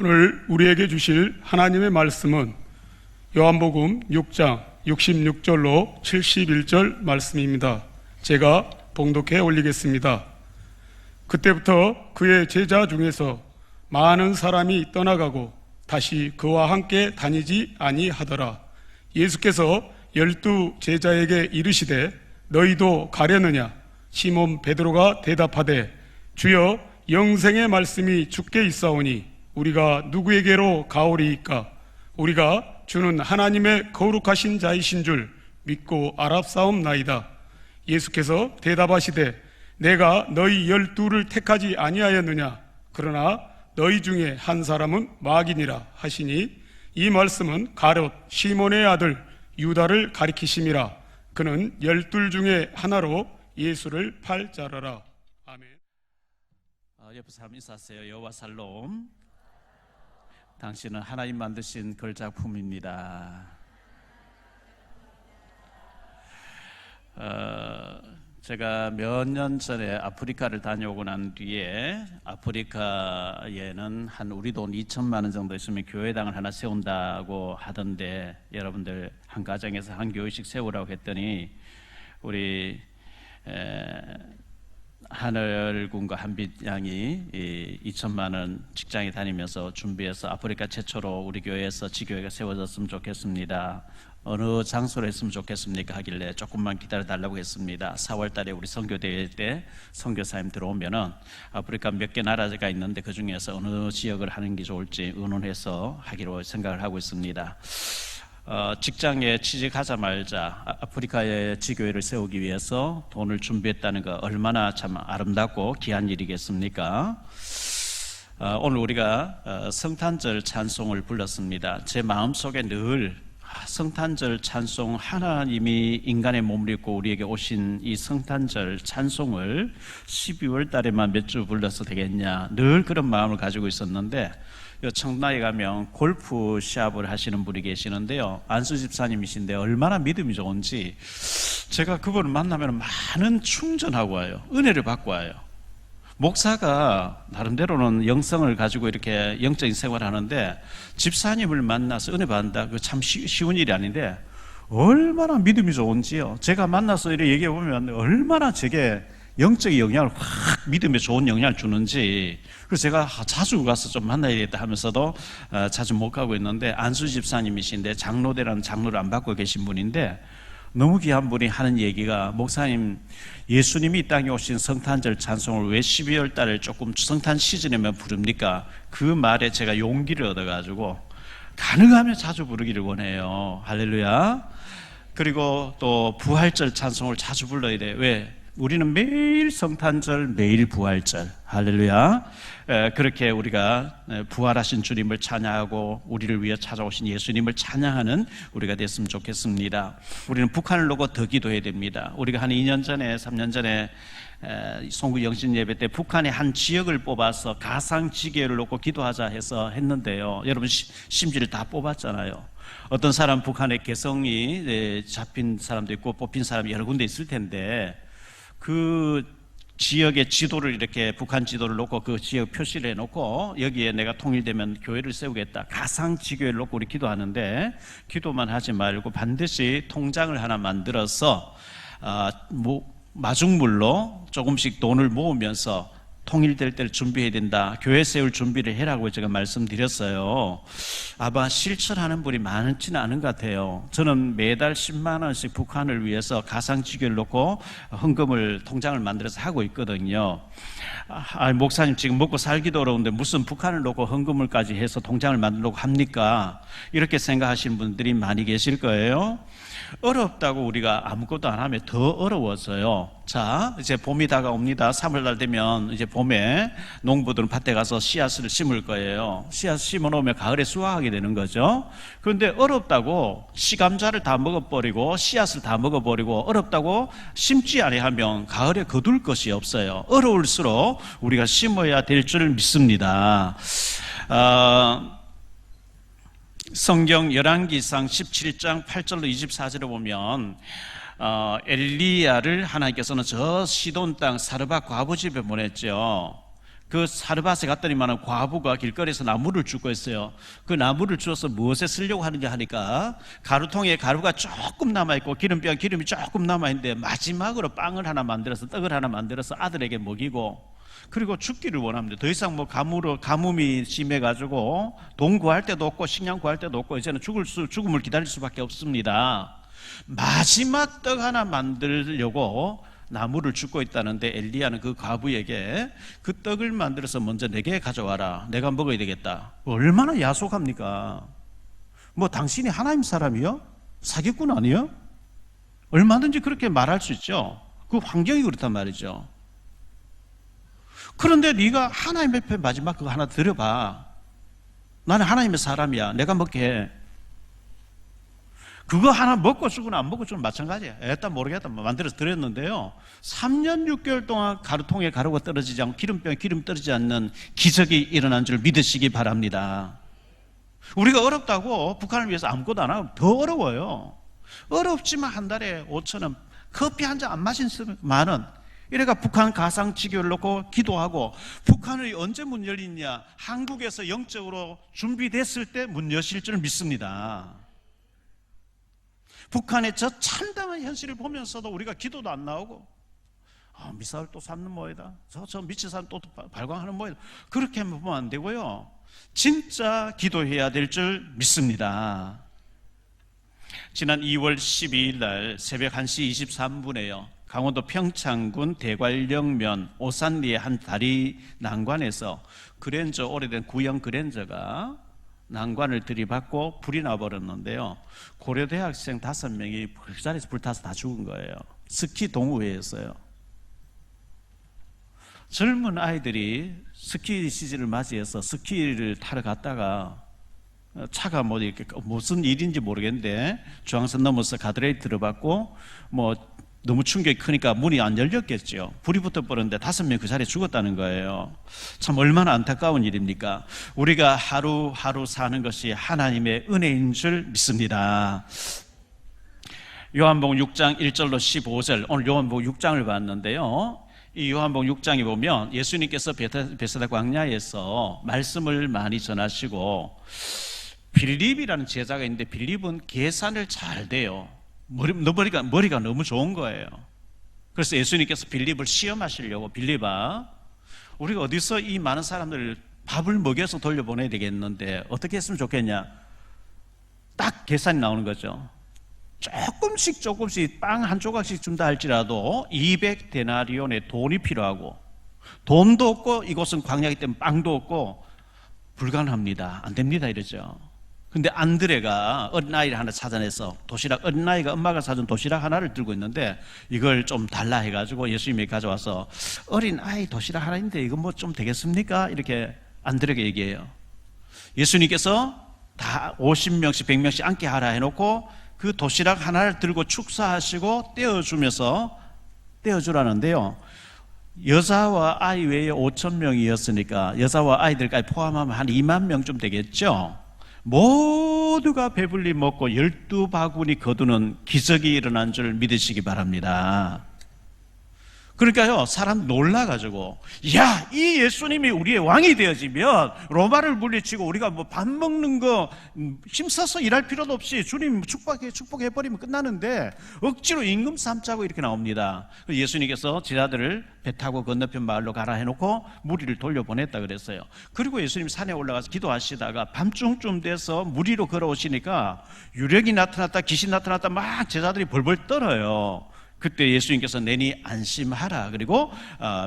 오늘 우리에게 주실 하나님의 말씀은 요한복음 6장 66절로 71절 말씀입니다. 제가 봉독해 올리겠습니다. 그때부터 그의 제자 중에서 많은 사람이 떠나가고 다시 그와 함께 다니지 아니하더라. 예수께서 12 제자에게 이르시되 너희도 가려느냐? 시몬 베드로가 대답하되 주여 영생의 말씀이 주께 있사오니 우리가 누구에게로 가오리이까? 우리가 주는 하나님의 거룩하신 자이신 줄 믿고 알았사옵나이다. 예수께서 대답하시되 내가 너희 12를 택하지 아니하였느냐? 그러나 너희 중에 한 사람은 마귀니라 하시니 이 말씀은 가룟 시몬의 아들 유다를 가리키심이라. 그는 12 중에 하나로 예수를 팔 자라라. 아멘. 옆에 사람 인사하세요. 여호와 살롬. 당신은 하나님 만드신 걸작품입니다. 제가 몇 년 전에 아프리카를 다녀오고 난 뒤에 아프리카에는 한 우리 돈 2천만 원 정도 있으면 교회당을 하나 세운다고 하던데, 여러분들 한 가정에서 한 교회씩 세우라고 했더니 우리 하늘군과 한빛 양이 2천만 원 직장에 다니면서 준비해서 아프리카 최초로 우리 교회에서 지교회가 세워졌으면 좋겠습니다. 어느 장소로 했으면 좋겠습니까? 하길래 조금만 기다려 달라고 했습니다. 4월 달에 우리 선교대회 때 선교사님 들어오면은 아프리카 몇 개 나라가 있는데 그 중에서 어느 지역을 하는 게 좋을지 의논해서 하기로 생각을 하고 있습니다. 직장에 취직하자마자 아프리카의 지교회를 세우기 위해서 돈을 준비했다는 거 얼마나 참 아름답고 귀한 일이겠습니까? 오늘 우리가 성탄절 찬송을 불렀습니다. 제 마음속에 늘 성탄절 찬송, 하나님이 인간의 몸을 입고 우리에게 오신 이 성탄절 찬송을 12월 달에만 몇 주 불러서 되겠냐, 늘 그런 마음을 가지고 있었는데, 청라에 가면 골프 시합을 하시는 분이 계시는데요, 안수 집사님이신데 얼마나 믿음이 좋은지 제가 그분을 만나면 많은 충전하고 와요. 은혜를 받고 와요. 목사가 나름대로는 영성을 가지고 이렇게 영적인 생활을 하는데 집사님을 만나서 은혜 받는다, 그거 참 쉬운 일이 아닌데 얼마나 믿음이 좋은지요. 제가 만나서 이렇게 얘기해 보면 얼마나 제게 영적인 영향을 확, 믿음에 좋은 영향을 주는지. 그래서 제가 자주 가서 좀 만나야겠다 하면서도 자주 못 가고 있는데, 안수 집사님이신데 장로대라는 장로를 안 받고 계신 분인데 너무 귀한 분이 하는 얘기가, 목사님, 예수님이 이 땅에 오신 성탄절 찬송을 왜 12월 달에 조금 성탄 시즌에만 부릅니까? 그 말에 제가 용기를 얻어가지고 가능하면 자주 부르기를 원해요. 할렐루야. 그리고 또 부활절 찬송을 자주 불러야 돼요. 왜? 우리는 매일 성탄절, 매일 부활절. 할렐루야. 그렇게 우리가 부활하신 주님을 찬양하고 우리를 위해 찾아오신 예수님을 찬양하는 우리가 됐으면 좋겠습니다. 우리는 북한을 놓고 더 기도해야 됩니다. 우리가 한 2년 전에 3년 전에 송구 영신 예배 때 북한의 한 지역을 뽑아서 가상 지교를 놓고 기도하자 해서 했는데요, 여러분 심지를 다 뽑았잖아요. 어떤 사람 북한의 개성이 잡힌 사람도 있고 뽑힌 사람이 여러 군데 있을 텐데, 그 지역의 지도를 이렇게 북한 지도를 놓고 그 지역 표시를 해놓고 여기에 내가 통일되면 교회를 세우겠다, 가상 지교회를 놓고 우리 기도하는데, 기도만 하지 말고 반드시 통장을 하나 만들어서 마중물로 조금씩 돈을 모으면서 통일될 때를 준비해야 된다, 교회 세울 준비를 해라고 제가 말씀드렸어요. 아마 실천하는 분이 많지는 않은 것 같아요. 저는 매달 10만 원씩 북한을 위해서 가상지교를 놓고 헌금을, 통장을 만들어서 하고 있거든요. 목사님 지금 먹고 살기도 어려운데 무슨 북한을 놓고 헌금을까지 해서 통장을 만들려고 합니까? 이렇게 생각하시는 분들이 많이 계실 거예요. 어렵다고 우리가 아무것도 안 하면 더 어려워져요. 자, 이제 봄이 다가옵니다. 3월달 되면 이제 봄에 농부들은 밭에 가서 씨앗을 심을 거예요. 씨앗 심어놓으면 가을에 수확하게 되는 거죠. 그런데 어렵다고 씨감자를 다 먹어버리고 씨앗을 다 먹어버리고 어렵다고 심지 아니하면 가을에 거둘 것이 없어요. 어려울수록 우리가 심어야 될 줄 믿습니다. 성경 열왕기상 17장 8절로 24절에 보면 엘리야를 하나님께서는 저 시돈 땅 사르밧 과부 집에 보냈죠. 그 사르밧에 갔더니만 과부가 길거리에서 나무를 줍고 있어요. 그 나무를 주어서 무엇에 쓰려고 하느냐 하니까 가루통에 가루가 조금 남아있고 기름병 기름이 조금 남아있는데 마지막으로 빵을 하나 만들어서 떡을 하나 만들어서 아들에게 먹이고 그리고 죽기를 원합니다. 더 이상 뭐 가뭄이 심해가지고 돈 구할 때도 없고 식량 구할 때도 없고 이제는 죽음을 기다릴 수밖에 없습니다. 마지막 떡 하나 만들려고 나무를 줍고 있다는데 엘리야는 그 과부에게 그 떡을 만들어서 먼저 내게 가져와라. 내가 먹어야 되겠다. 얼마나 야속합니까? 뭐 당신이 하나님 사람이요? 사기꾼 아니요? 얼마든지 그렇게 말할 수 있죠. 그 환경이 그렇단 말이죠. 그런데 네가 하나님 앞에 마지막 그거 하나 들어봐. 나는 하나님의 사람이야. 내가 먹게 해. 그거 하나 먹고 죽으나 안 먹고 죽으나 마찬가지야. 일단 모르겠다. 만들어서 드렸는데요. 3년 6개월 동안 가루통에 가루가 떨어지지 않고 기름병에 기름 떨어지지 않는 기적이 일어난 줄 믿으시기 바랍니다. 우리가 어렵다고 북한을 위해서 아무것도 안 하고 더 어려워요. 어렵지만 한 달에 5,000원, 커피 한 잔 안 마신 만원. 이래가 북한 가상지교를 놓고 기도하고 북한이 언제 문 열리냐? 한국에서 영적으로 준비됐을 때 문 여실 줄 믿습니다. 북한의 저 참담한 현실을 보면서도 우리가 기도도 안 나오고 미사일 또 쐈는 모이다. 저 미친 사람 또 발광하는 모이다. 그렇게 보면 안 되고요. 진짜 기도해야 될 줄 믿습니다. 지난 2월 12일 날 새벽 1시 23분에요. 강원도 평창군 대관령면 오산리의 한 다리 난관에서 그랜저, 오래된 구형 그랜저가 난관을 들이받고 불이 나버렸는데요. 고려대 학생 5명이 그 자리에서 불타서 다 죽은 거예요. 스키 동호회에서요. 젊은 아이들이 스키 시즌을 맞이해서 스키를 타러 갔다가 차가 뭐 이렇게 무슨 일인지 모르겠는데 중앙선 넘어서 가드레일 들어봤고 뭐 너무 충격이 크니까 문이 안 열렸겠죠. 불이 붙어버렸는데 5명 그 자리에 죽었다는 거예요. 참 얼마나 안타까운 일입니까? 우리가 하루하루 사는 것이 하나님의 은혜인 줄 믿습니다. 요한복음 6장 1절로 15절, 오늘 요한복음 6장을 봤는데요. 이 요한복음 6장에 보면 예수님께서 베세다 광야에서 말씀을 많이 전하시고 빌립이라는 제자가 있는데 빌립은 계산을 잘 돼요. 머리가 너무 좋은 거예요. 그래서 예수님께서 빌립을 시험하시려고 빌립아, 우리가 어디서 이 많은 사람들을 밥을 먹여서 돌려보내야 되겠는데 어떻게 했으면 좋겠냐? 딱 계산이 나오는 거죠. 조금씩 빵 한 조각씩 준다 할지라도 200데나리온의 돈이 필요하고 돈도 없고 이곳은 광야이기 때문에 빵도 없고 불가능합니다. 안 됩니다 이러죠. 근데 안드레가 어린아이를 하나 찾아내서 도시락, 어린아이가 엄마가 사준 도시락 하나를 들고 있는데 이걸 좀 달라 해가지고 예수님이 가져와서 어린아이 도시락 하나인데 이거 뭐 좀 되겠습니까? 이렇게 안드레에게 얘기해요. 예수님께서 다 50명씩 100명씩 앉게 하라 해놓고 그 도시락 하나를 들고 축사하시고 떼어주라는데요. 여자와 아이 외에 5,000명이었으니까 여자와 아이들까지 포함하면 한 2만 명쯤 되겠죠. 모두가 배불리 먹고 12바구니 거두는 기적이 일어난 줄 믿으시기 바랍니다. 그러니까요, 사람 놀라가지고, 야, 이 예수님이 우리의 왕이 되어지면 로마를 물리치고 우리가 뭐 밥 먹는 거 힘써서 일할 필요도 없이 주님 축복해버리면 끝나는데 억지로 임금 삼자고 이렇게 나옵니다. 예수님께서 제자들을 배 타고 건너편 마을로 가라 해놓고 무리를 돌려보냈다 그랬어요. 그리고 예수님 산에 올라가서 기도하시다가 밤중쯤 돼서 무리로 걸어오시니까 유령이 나타났다, 귀신 나타났다 막 제자들이 벌벌 떨어요. 그때 예수님께서 내니 안심하라. 그리고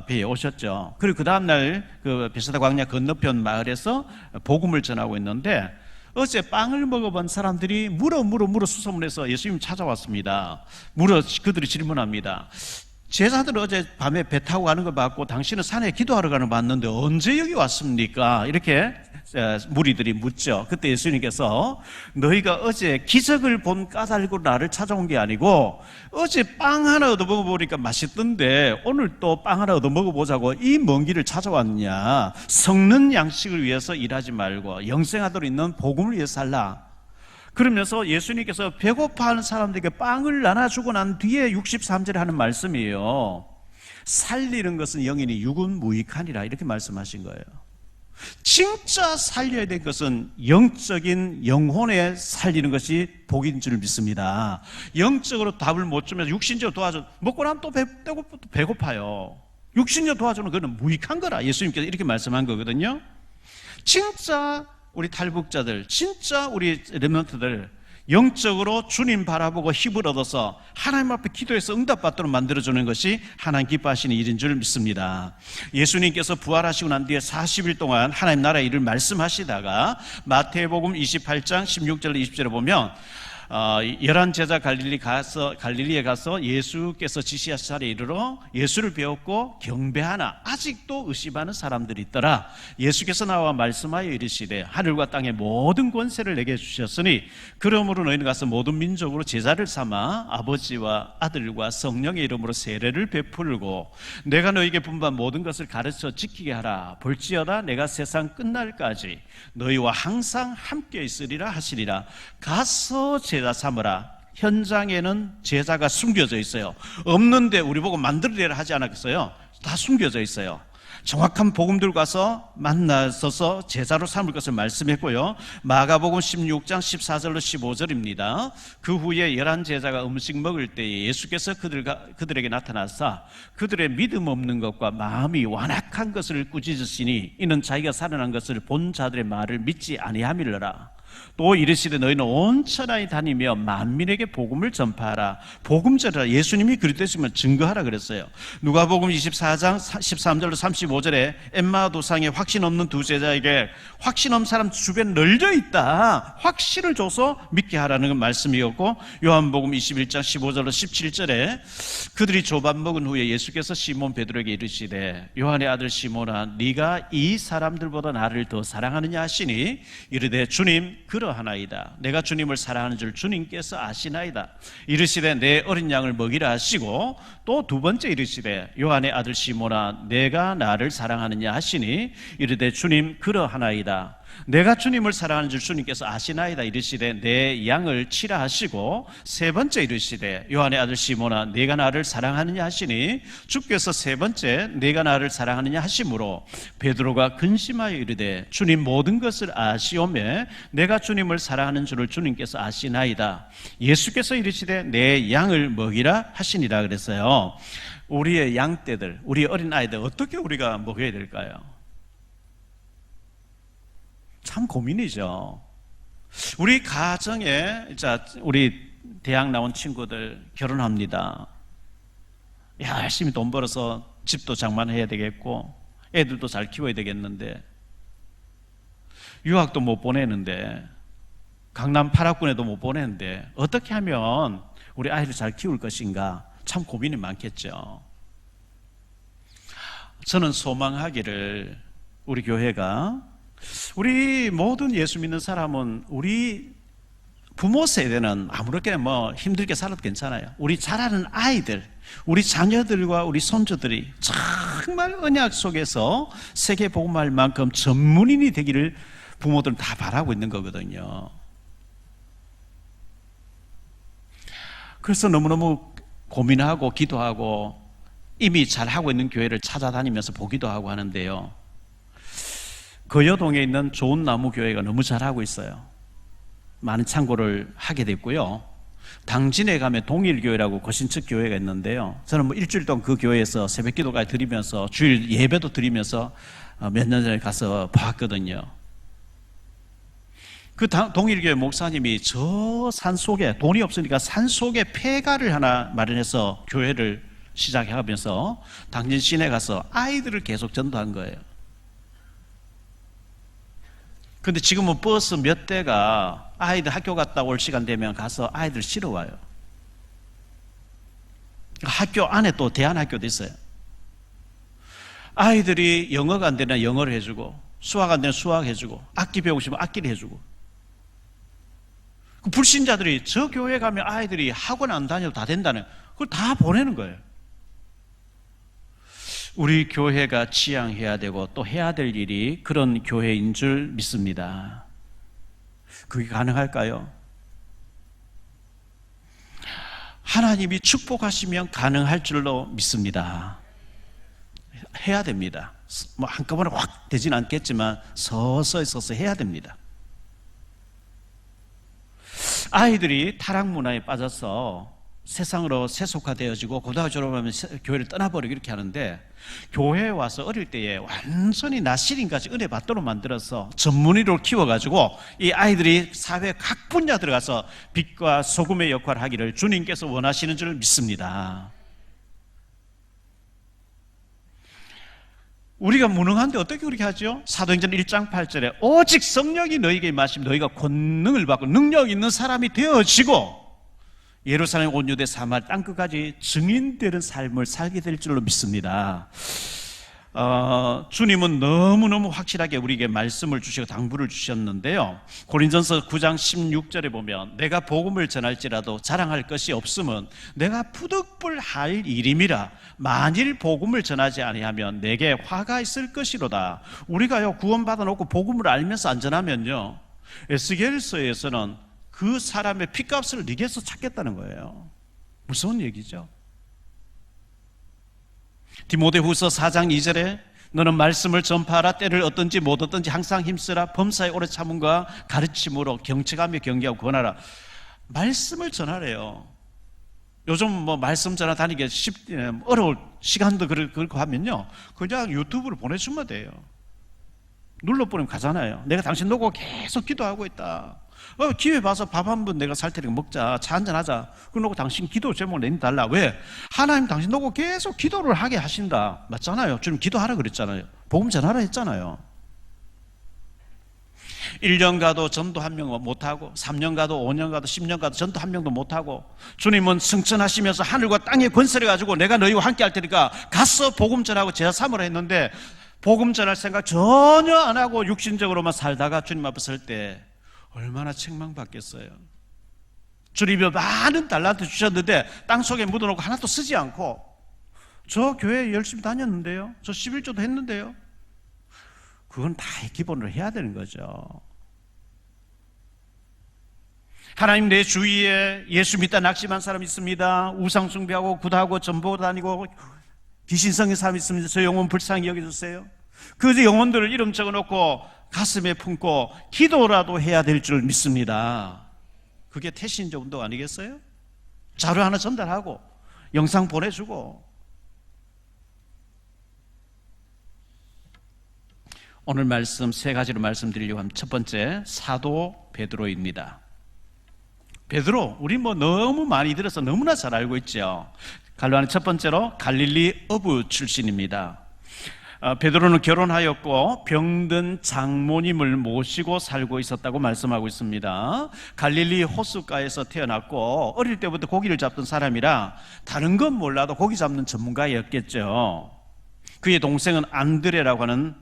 배에 오셨죠. 그리고 그 다음날 그 베세다 광야 건너편 마을에서 복음을 전하고 있는데 어제 빵을 먹어본 사람들이 물어 수소문해서 예수님 찾아왔습니다. 그들이 질문합니다. 제자들 어제 밤에 배 타고 가는 걸 봤고 당신은 산에 기도하러 가는 거 봤는데 언제 여기 왔습니까? 이렇게 무리들이 묻죠. 그때 예수님께서 너희가 어제 기적을 본 까닭으로 나를 찾아온 게 아니고 어제 빵 하나 얻어 먹어보니까 맛있던데 오늘 또 빵 하나 얻어 먹어보자고 이 먼 길을 찾아왔냐. 섞는 양식을 위해서 일하지 말고 영생하도록 있는 복음을 위해서 살라. 그러면서 예수님께서 배고파하는 사람들에게 빵을 나눠주고 난 뒤에 63절에 하는 말씀이에요. 살리는 것은 영이니 육은 무익하니라 이렇게 말씀하신 거예요. 진짜 살려야 될 것은 영적인 영혼에 살리는 것이 복인 줄 믿습니다. 영적으로 답을 못 주면 육신적으로 도와줘. 먹고 나면 또 배고파요. 육신적으로 도와주는 그거는 무익한 거라 예수님께서 이렇게 말씀한 거거든요. 진짜 우리 탈북자들, 진짜 우리 렘넌트들 영적으로 주님 바라보고 힘을 얻어서 하나님 앞에 기도해서 응답받도록 만들어주는 것이 하나님 기뻐하시는 일인 줄 믿습니다. 예수님께서 부활하시고 난 뒤에 40일 동안 하나님 나라의 일을 말씀하시다가 마태복음 28장 16절 20절에 보면 11제자 갈릴리에 가서 예수께서 지시하신 자리에 이르러 예수를 배웠고 경배하나 아직도 의심하는 사람들이 있더라. 예수께서 나와 말씀하여 이르시되 하늘과 땅의 모든 권세를 내게 주셨으니 그러므로 너희는 가서 모든 민족으로 제자를 삼아 아버지와 아들과 성령의 이름으로 세례를 베풀고 내가 너희에게 분부한 모든 것을 가르쳐 지키게 하라. 볼지어다 내가 세상 끝날까지 너희와 항상 함께 있으리라 하시리라. 가서 제자 삼으라. 현장에는 제자가 숨겨져 있어요. 없는데 우리 보고 만들으려고 하지 않았겠어요? 다 숨겨져 있어요. 정확한 복음들 가서 만나서서 제자로 삼을 것을 말씀했고요. 마가복음 16장 14절로 15절입니다. 그 후에 11제자가 음식 먹을 때에 예수께서 그들에게 나타나사 그들의 믿음 없는 것과 마음이 완악한 것을 꾸짖으시니 이는 자기가 살아난 것을 본 자들의 말을 믿지 아니함이러라. 또 이르시되 너희는 온 천하에 다니며 만민에게 복음을 전파하라. 복음 전하라. 예수님이 그리스도시면 증거하라 그랬어요. 누가복음 24장 13절로 35절에 엠마오 도상에 확신 없는 두 제자에게 확신 없는 사람 주변에 널려 있다. 확신을 줘서 믿게 하라는 말씀이었고, 요한복음 21장 15절로 17절에 그들이 조밥 먹은 후에 예수께서 시몬 베드로에게 이르시되 요한의 아들 시몬아 네가 이 사람들보다 나를 더 사랑하느냐 하시니 이르되 주님 그러하나이다. 내가 주님을 사랑하는 줄 주님께서 아시나이다. 이르시되 내 어린 양을 먹이라 하시고 또 두 번째 이르시되 요한의 아들 시몬아 내가 나를 사랑하느냐 하시니 이르되 주님 그러하나이다. 내가 주님을 사랑하는 줄 주님께서 아시나이다. 이르시되 내 양을 치라 하시고 세 번째 이르시되 요한의 아들 시몬아 내가 나를 사랑하느냐 하시니 주께서 세 번째 내가 나를 사랑하느냐 하심으로 베드로가 근심하여 이르되 주님 모든 것을 아시오매 내가 주님을 사랑하는 줄을 주님께서 아시나이다. 예수께서 이르시되 내 양을 먹이라 하시니라 그랬어요. 우리의 양떼들, 우리 어린아이들 어떻게 우리가 먹여야 될까요? 참 고민이죠. 우리 가정에 우리 대학 나온 친구들 결혼합니다. 열심히 돈 벌어서 집도 장만해야 되겠고 애들도 잘 키워야 되겠는데 유학도 못 보내는데 강남 8학군에도 못 보내는데 어떻게 하면 우리 아이를 잘 키울 것인가 참 고민이 많겠죠. 저는 소망하기를 우리 교회가 우리 모든 예수 믿는 사람은 우리 부모 세대는 아무렇게나 힘들게 살아도 괜찮아요. 우리 자라는 아이들, 우리 자녀들과 우리 손주들이 정말 언약 속에서 세계 복음할 만큼 전문인이 되기를 부모들은 다 바라고 있는 거거든요. 그래서 너무너무 고민하고 기도하고 이미 잘하고 있는 교회를 찾아다니면서 보기도 하고 하는데요. 거여동에 있는 좋은 나무 교회가 너무 잘하고 있어요. 많은 참고를 하게 됐고요. 당진에 가면 동일교회라고 거신측 교회가 있는데요. 저는 일주일 동안 그 교회에서 새벽기도까지 드리면서 주일 예배도 드리면서 몇 년 전에 가서 봤거든요. 그 동일교회 목사님이 저 산속에 돈이 없으니까 산속에 폐가를 하나 마련해서 교회를 시작하면서 당진 시내 가서 아이들을 계속 전도한 거예요. 근데 지금은 버스 몇 대가 아이들 학교 갔다 올 시간 되면 가서 아이들 실어 와요. 학교 안에 또 대안학교도 있어요. 아이들이 영어가 안 되면 영어를 해주고 수학 안 되면 수학 해주고 악기 배우고 싶으면 악기를 해주고 그 불신자들이 저 교회 가면 아이들이 학원 안 다녀도 다 된다는 그걸 다 보내는 거예요. 우리 교회가 지향해야 되고 또 해야 될 일이 그런 교회인 줄 믿습니다. 그게 가능할까요? 하나님이 축복하시면 가능할 줄로 믿습니다. 해야 됩니다. 뭐 한꺼번에 확 되진 않겠지만 서서히 해야 됩니다. 아이들이 타락 문화에 빠져서 세상으로 세속화되어지고 고등학교 졸업하면 교회를 떠나버리고 이렇게 하는데, 교회에 와서 어릴 때에 완전히 나시린같이 은혜 받도록 만들어서 전문의로 키워가지고 이 아이들이 사회 각 분야 들어가서 빛과 소금의 역할을 하기를 주님께서 원하시는 줄 믿습니다. 우리가 무능한데 어떻게 그렇게 하죠? 사도행전 1장 8절에 오직 성령이 너희에게 임하시면 너희가 권능을 받고 능력 있는 사람이 되어지고 예루살렘 온 유대 사마리아 땅끝까지 증인되는 삶을 살게 될 줄로 믿습니다. 주님은 너무너무 확실하게 우리에게 말씀을 주시고 당부를 주셨는데요, 고린전서 9장 16절에 보면 내가 복음을 전할지라도 자랑할 것이 없으면 내가 부득불할 일임이라. 만일 복음을 전하지 아니하면 내게 화가 있을 것이로다. 우리가요 구원받아 놓고 복음을 알면서 안전하면요, 에스겔서에서는 그 사람의 핏값을 네게서 찾겠다는 거예요. 무서운 얘기죠. 디모데후서 4장 2절에 너는 말씀을 전파하라. 때를 얻든지 못 얻든지 항상 힘쓰라. 범사에 오래 참음과 가르침으로 경책하며 경계하고 권하라. 말씀을 전하래요. 요즘 뭐 말씀 전화 다니기 어려울 시간도 그렇고 하면요, 그냥 유튜브를 보내주면 돼요. 눌러보내면 가잖아요. 내가 당신 놓고 계속 기도하고 있다. 기회 봐서 밥 한 번 내가 살 테니까 먹자, 차 한잔 하자. 그러고 당신 기도 제목을 내달라. 왜? 하나님 당신 놓고 계속 기도를 하게 하신다. 맞잖아요. 주님 기도하라 그랬잖아요. 복음 전하라 했잖아요. 1년 가도 전도 한 명 못하고, 3년 가도 5년 가도 10년 가도 전도 한 명도 못하고, 주님은 승천하시면서 하늘과 땅의 권세를 가지고 내가 너희와 함께 할 테니까 가서 복음 전하고 제자 삼으라 했는데, 복음 전할 생각 전혀 안 하고 육신적으로만 살다가 주님 앞에 설 때 얼마나 책망받겠어요. 주님이 많은 달란트 주셨는데 땅속에 묻어놓고 하나도 쓰지 않고, 저 교회 열심히 다녔는데요, 저 11조도 했는데요. 그건 다 기본으로 해야 되는 거죠. 하나님 내 주위에 예수 믿다 낙심한 사람 있습니다. 우상 숭배하고 굿하고 전보 다니고 귀신성인 사람 있습니다. 저 영혼 불쌍히 여겨주세요. 그 영혼들을 이름 적어놓고 가슴에 품고 기도라도 해야 될 줄 믿습니다. 그게 태신적 운동 아니겠어요? 자료 하나 전달하고 영상 보내주고. 오늘 말씀 세 가지로 말씀드리려고 합니다. 첫 번째, 사도 베드로입니다. 베드로, 우리 뭐 너무 많이 들어서 너무나 잘 알고 있죠. 갈로아는 첫 번째로 갈릴리 어부 출신입니다. 베드로는 결혼하였고 병든 장모님을 모시고 살고 있었다고 말씀하고 있습니다. 갈릴리 호숫가에서 태어났고 어릴 때부터 고기를 잡던 사람이라 다른 건 몰라도 고기 잡는 전문가였겠죠. 그의 동생은 안드레라고 하는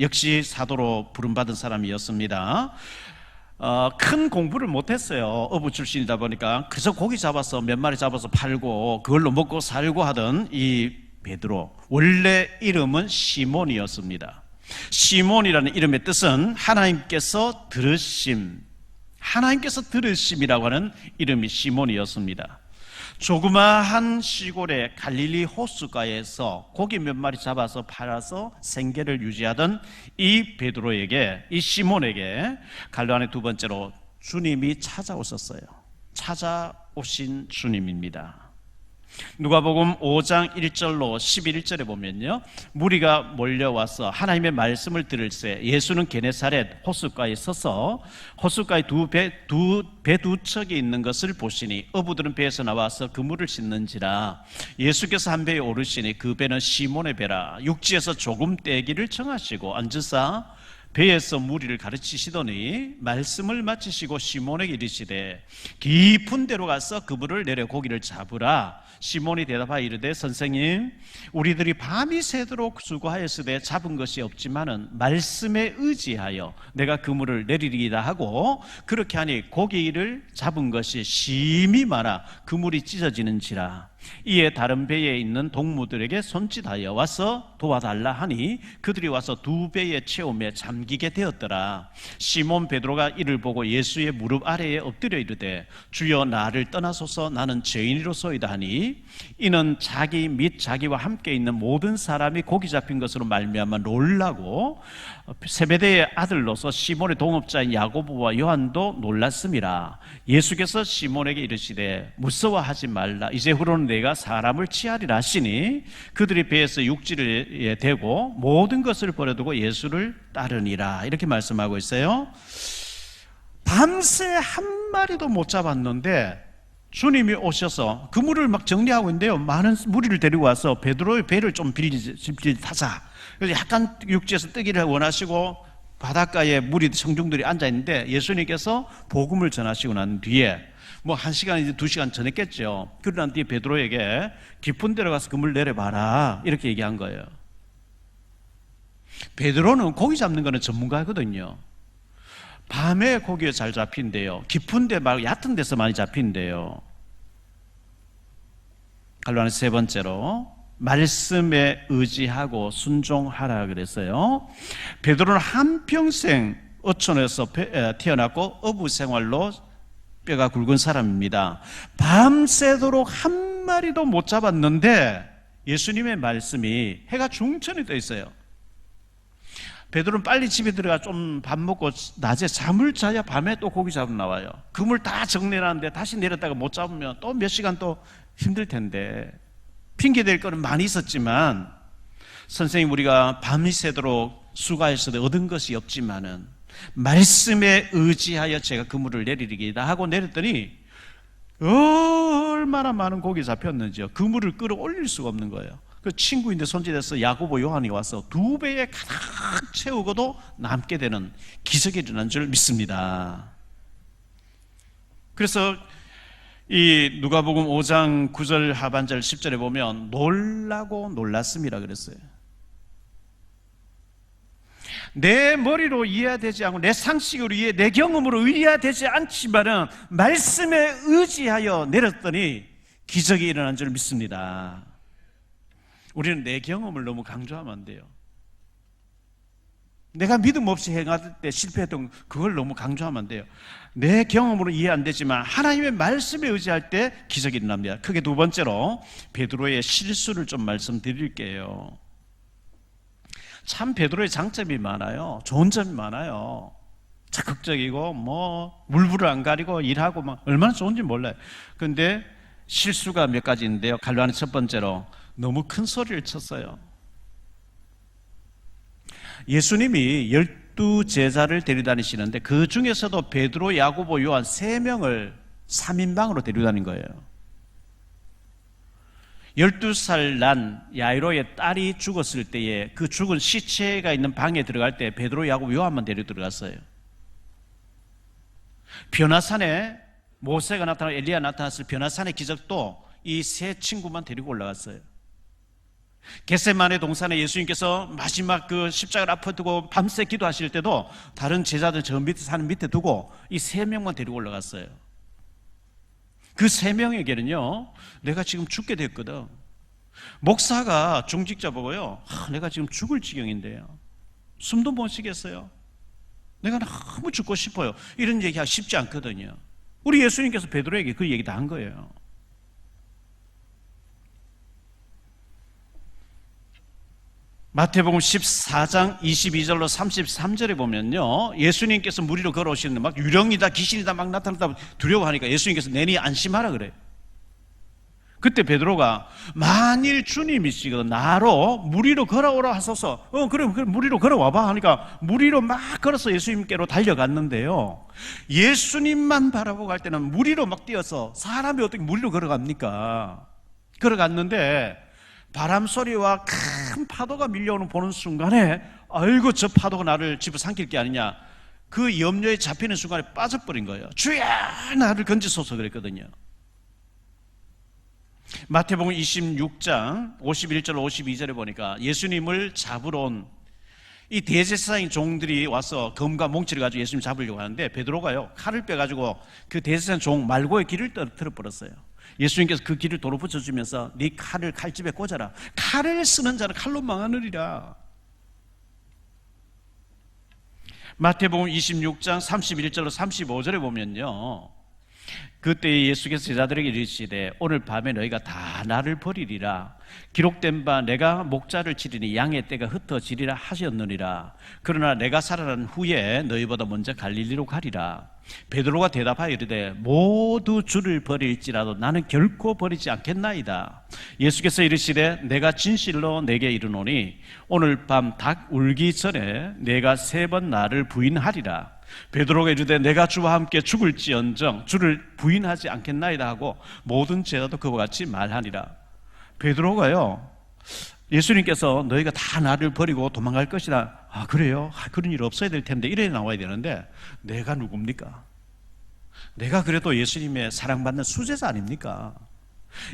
역시 사도로 부름받은 사람이었습니다. 큰 공부를 못했어요. 어부 출신이다 보니까 그저 고기 잡아서 몇 마리 잡아서 팔고 그걸로 먹고 살고 하던 이 베드로, 원래 이름은 시몬이었습니다. 시몬이라는 이름의 뜻은 하나님께서 들으심, 하나님께서 들으심이라고 하는 이름이 시몬이었습니다. 조그마한 시골의 갈릴리 호숫가에서 고기 몇 마리 잡아서 팔아서 생계를 유지하던 이 베드로에게, 이 시몬에게 갈로안의 두 번째로 주님이 찾아오셨어요. 찾아오신 주님입니다. 누가복음 5장 1절로 11절에 보면요, 무리가 몰려와서 하나님의 말씀을 들을새 예수는 게네사렛 호숫가에 서서 호숫가에 배 두 척이 있는 것을 보시니 어부들은 배에서 나와서 그물을 씻는지라. 예수께서 한 배에 오르시니 그 배는 시몬의 배라. 육지에서 조금 떼기를 청하시고 앉으사 배에서 무리를 가르치시더니 말씀을 마치시고 시몬에게 이르시되 깊은 데로 가서 그물을 내려 고기를 잡으라. 시몬이 대답하여 이르되 선생님, 우리들이 밤이 새도록 수고하였으되 잡은 것이 없지만은 말씀에 의지하여 내가 그물을 내리리이다 하고, 그렇게 하니 고기를 잡은 것이 심히 많아 그물이 찢어지는지라. 이에 다른 배에 있는 동무들에게 손짓하여 와서 도와달라 하니 그들이 와서 2배의 채움에 잠기게 되었더라. 시몬 베드로가 이를 보고 예수의 무릎 아래에 엎드려 이르되 주여 나를 떠나소서 나는 죄인이로소이다 하니 이는 자기 및 자기와 함께 있는 모든 사람이 고기 잡힌 것으로 말미암아 놀라고 세베대의 아들로서 시몬의 동업자인 야고보와 요한도 놀랐음이라. 예수께서 시몬에게 이르시되 무서워하지 말라. 이제후로는 내가 사람을 치하리라 하시니 그들이 배에서 육지를 대고 모든 것을 버려두고 예수를 따르니라. 이렇게 말씀하고 있어요. 밤새 한 마리도 못 잡았는데 주님이 오셔서 그물을 막 정리하고 있는데요, 많은 무리를 데리고 와서 베드로의 배를 좀 타자. 그래서 약간 육지에서 뜨기를 원하시고 바닷가에 무리 청중들이 앉아 있는데 예수님께서 복음을 전하시고 난 뒤에 뭐 1시간, 2시간 전했겠죠. 그러고 난 뒤에 베드로에게 깊은 데로 가서 그물 내려봐라 이렇게 얘기한 거예요. 베드로는 고기 잡는 거는 전문가거든요. 밤에 고기가 잘 잡힌대요. 깊은 데 말고 얕은 데서 많이 잡힌대요. 갈로는 세 번째로 말씀에 의지하고 순종하라 그랬어요. 베드로는 한평생 어촌에서 태어났고 어부 생활로 뼈가 굵은 사람입니다. 밤새도록 한 마리도 못 잡았는데 예수님의 말씀이 해가 중천에 떠 있어요. 베드로는 빨리 집에 들어가 좀 밥 먹고 낮에 잠을 자야 밤에 또 고기 잡으러 나와요. 그물 다 정리하는데 다시 내렸다가 못 잡으면 또 몇 시간 또 힘들 텐데 핑계댈 거는 많이 있었지만 선생님 우리가 밤이 새도록 수고하셔도 얻은 것이 없지만은 말씀에 의지하여 제가 그물을 내리리이다 하고 내렸더니 얼마나 많은 고기 잡혔는지요. 그물을 끌어올릴 수가 없는 거예요. 그 친구인데 손짓해서 야고보 요한이 와서 2배에 가득 채우고도 남게 되는 기적이 일어난 줄 믿습니다. 그래서 이 누가복음 5장 9절 하반절 10절에 보면 놀라고 놀랐습니다 그랬어요. 내 머리로 이해되지 않고 내 상식으로 이해, 내 경험으로 이해되지 않지만은 말씀에 의지하여 내렸더니 기적이 일어난 줄 믿습니다. 우리는 내 경험을 너무 강조하면 안 돼요. 내가 믿음 없이 행할 때 실패했던 그걸 너무 강조하면 안 돼요. 내 경험으로 이해 안 되지만 하나님의 말씀에 의지할 때 기적이 일어납니다. 크게 두 번째로 베드로의 실수를 좀 말씀드릴게요. 참 베드로의 장점이 많아요. 좋은 점이 많아요. 적극적이고 뭐 물불을 안 가리고 일하고 막 얼마나 좋은지 몰라요. 그런데 실수가 몇 가지 있는데요. 갈로하는 첫 번째로 너무 큰 소리를 쳤어요. 예수님이 12제자를 데려다니시는데 그 중에서도 베드로, 야고보, 요한 3명을 3인방으로 데려다닌 거예요. 12살 난 야이로의 딸이 죽었을 때에 그 죽은 시체가 있는 방에 들어갈 때 베드로, 야고보, 요한만 데려 들어갔어요. 변화산에 모세가 나타나고 엘리야 나타났을 변화산의 기적도 이 세 친구만 데리고 올라갔어요. 겟세마네 동산에 예수님께서 마지막 그 십자가를 앞에 두고 밤새 기도하실 때도 다른 제자들 저 밑에 산 밑에 두고 이 3명만 데리고 올라갔어요. 그 3명에게는요 내가 지금 죽게 됐거든. 목사가 중직자 보고요 내가 지금 죽을 지경인데요 숨도 못 쉬겠어요. 내가 너무 죽고 싶어요. 이런 얘기하기 쉽지 않거든요. 우리 예수님께서 베드로에게 그 얘기 다 한 거예요. 마태복음 14장 22절로 33절에 보면요 예수님께서 무리로 걸어오시는데 막 유령이다 귀신이다 막 나타났다 두려워하니까 예수님께서 내니 안심하라 그래요. 그때 베드로가 만일 주님이시거든 나로 무리로 걸어오라 하소서. 그래 무리로 걸어와봐 하니까 무리로 막 걸어서 예수님께로 달려갔는데요 예수님만 바라보고 갈 때는 무리로 막 뛰어서 사람이 어떻게 무리로 걸어갑니까? 걸어갔는데 바람 소리와 큰 파도가 밀려오는 보는 순간에 아이고 저 파도가 나를 집어삼킬 게 아니냐 그 염려에 잡히는 순간에 빠져버린 거예요. 주여 나를 건지소서 그랬거든요. 마태복음 26장 51절 52절에 보니까 예수님을 잡으러 온 이 대제사장인 종들이 와서 검과 몽치를 가지고 예수님 잡으려고 하는데 베드로가요 칼을 빼가지고 그 대제사장 종 말고의 길을 떨어뜨려 버렸어요. 예수님께서 그 길을 도로 붙여주면서 네 칼을 칼집에 꽂아라. 칼을 쓰는 자는 칼로 망하느니라. 마태복음 26장 31절로 35절에 보면요, 그때 예수께서 제자들에게 이르시되 오늘 밤에 너희가 다 나를 버리리라. 기록된 바 내가 목자를 치리니 양의 떼가 흩어지리라 하셨느니라. 그러나 내가 살아난 후에 너희보다 먼저 갈릴리로 가리라. 베드로가 대답하여 이르되 모두 주를 버릴지라도 나는 결코 버리지 않겠나이다. 예수께서 이르시되 내가 진실로 내게 이르노니 오늘 밤 닭 울기 전에 내가 3번 나를 부인하리라. 베드로가 이르되 내가 주와 함께 죽을지언정 주를 부인하지 않겠나이다 하고 모든 제자도 그와 같이 말하니라. 베드로가요, 예수님께서 너희가 다 나를 버리고 도망갈 것이다. 아, 그래요? 그런 일 없어야 될 텐데 이래 나와야 되는데 내가 누굽니까? 내가 그래도 예수님의 사랑받는 수제자 아닙니까?